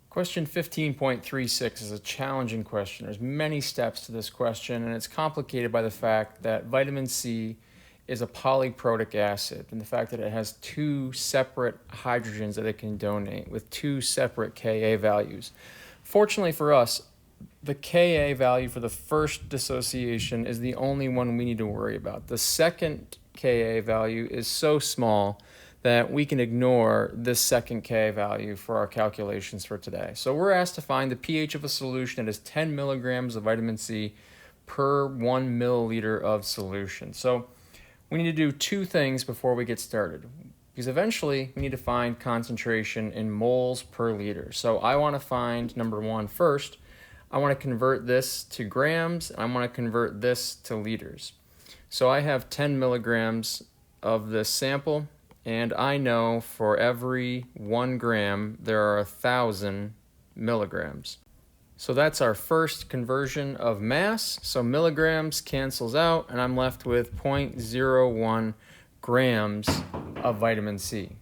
Question 15.36 is a challenging question. There's many steps to this question, and it's complicated by the fact that vitamin C is a polyprotic acid, and the fact that it has two separate hydrogens that it can donate with two separate Ka values. Fortunately for us, the Ka value for the first dissociation is the only one we need to worry about. The second Ka value is so small that we can ignore this second Ka value for our calculations for today. So we're asked to find the pH of a solution that is 10 milligrams of vitamin C per 1 milliliter of solution. So we need to do two things before we get started, because eventually we need to find concentration in moles per liter. So I want to find, number one, first, I want to convert this to grams, and I want to convert this to liters. So I have 10 milligrams of this sample, and I know for every 1 gram there are 1,000 milligrams. So that's our first conversion of mass. So milligrams cancels out, and I'm left with 0.01 grams of vitamin C.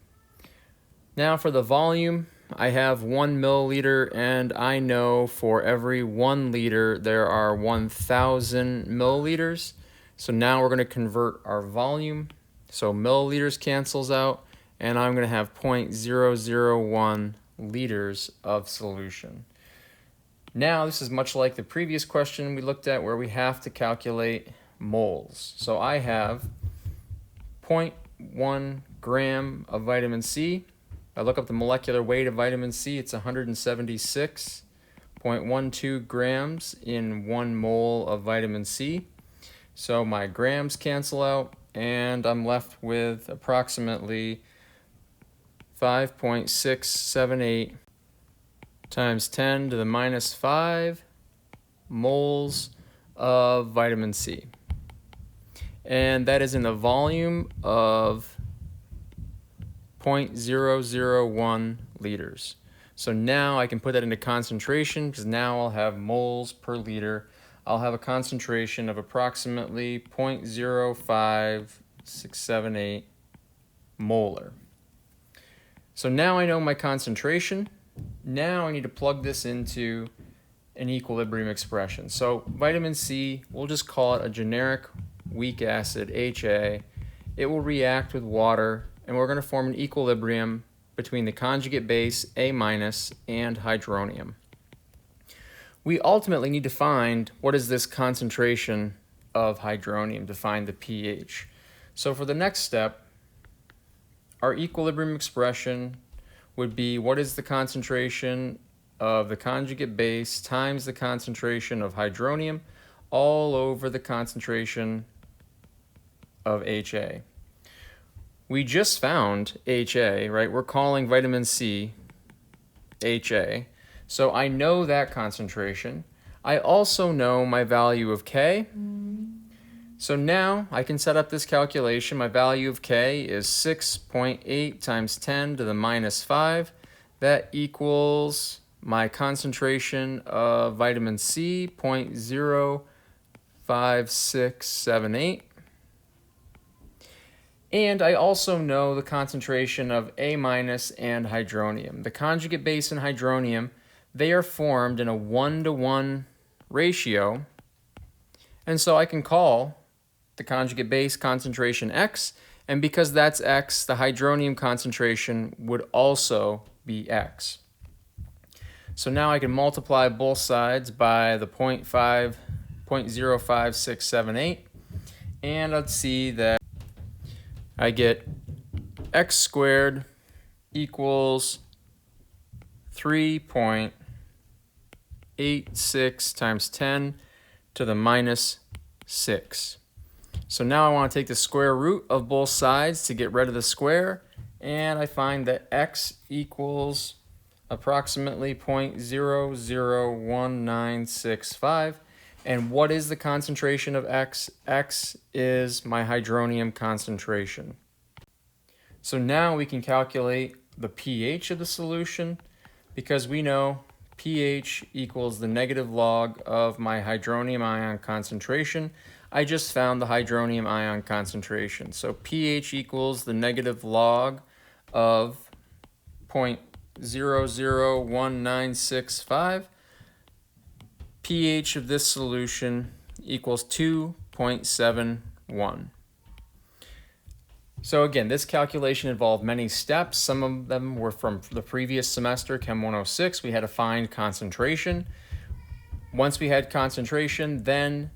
Now for the volume, I have 1 milliliter, and I know for every 1 liter there are 1,000 milliliters. So now we're going to convert our volume. So milliliters cancels out, and I'm going to have 0.001 liters of solution. Now this is much like the previous question we looked at where we have to calculate moles. So I have 0.1 gram of vitamin C. I look up the molecular weight of vitamin C, it's 176.12 grams in 1 mole of vitamin C. So my grams cancel out, and I'm left with approximately 5.678 times 10 to the minus 5 moles of vitamin C. And that is in the volume of 0.001 liters. So now I can put that into concentration, because now I'll have moles per liter. I'll have a concentration of approximately 0.05678 molar. So now I know my concentration. Now I need to plug this into an equilibrium expression. So vitamin C, we'll just call it a generic weak acid, HA. It will react with water, and we're going to form an equilibrium between the conjugate base A- and hydronium. We ultimately need to find what is this concentration of hydronium to find the pH. So for the next step, our equilibrium expression would be what is the concentration of the conjugate base times the concentration of hydronium all over the concentration of HA. We just found HA, right? We're calling vitamin C HA. So I know that concentration. I also know my value of K. So now I can set up this calculation. My value of K is 6.8 times 10 to the minus 5. That equals my concentration of vitamin C, 0.05678. And I also know the concentration of A- and hydronium. The conjugate base and hydronium, they are formed in a 1-to-1 ratio. And so I can call the conjugate base concentration X, and because that's X, the hydronium concentration would also be X. So now I can multiply both sides by the 0.05678, and let's see that I get X squared equals 3.86 times 10 to the minus 6. So now I want to take the square root of both sides to get rid of the square, and I find that X equals approximately 0.001965. And what is the concentration of X? X is my hydronium concentration. So now we can calculate the pH of the solution, because we know pH equals the negative log of my hydronium ion concentration. I just found the hydronium ion concentration. So pH equals the negative log of 0.001965. pH of this solution equals 2.71. So again, this calculation involved many steps. Some of them were from the previous semester, Chem 106. We had to find concentration. Once we had concentration, then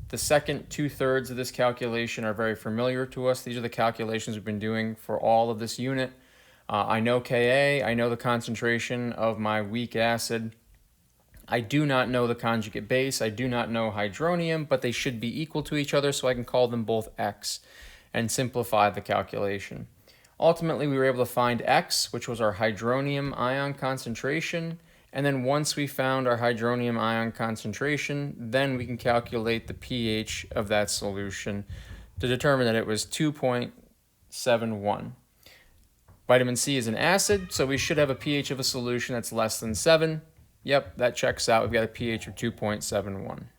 the second 2/3 of this calculation are very familiar to us. These are the calculations we've been doing for all of this unit. I know Ka, I know the concentration of my weak acid. I do not know the conjugate base, I do not know hydronium, but they should be equal to each other, so I can call them both X and simplify the calculation. Ultimately, we were able to find X, which was our hydronium ion concentration, and then once we found our hydronium ion concentration, then we can calculate the pH of that solution to determine that it was 2.71. Vitamin C is an acid, so we should have a pH of a solution that's less than 7. Yep, that checks out. We've got a pH of 2.71.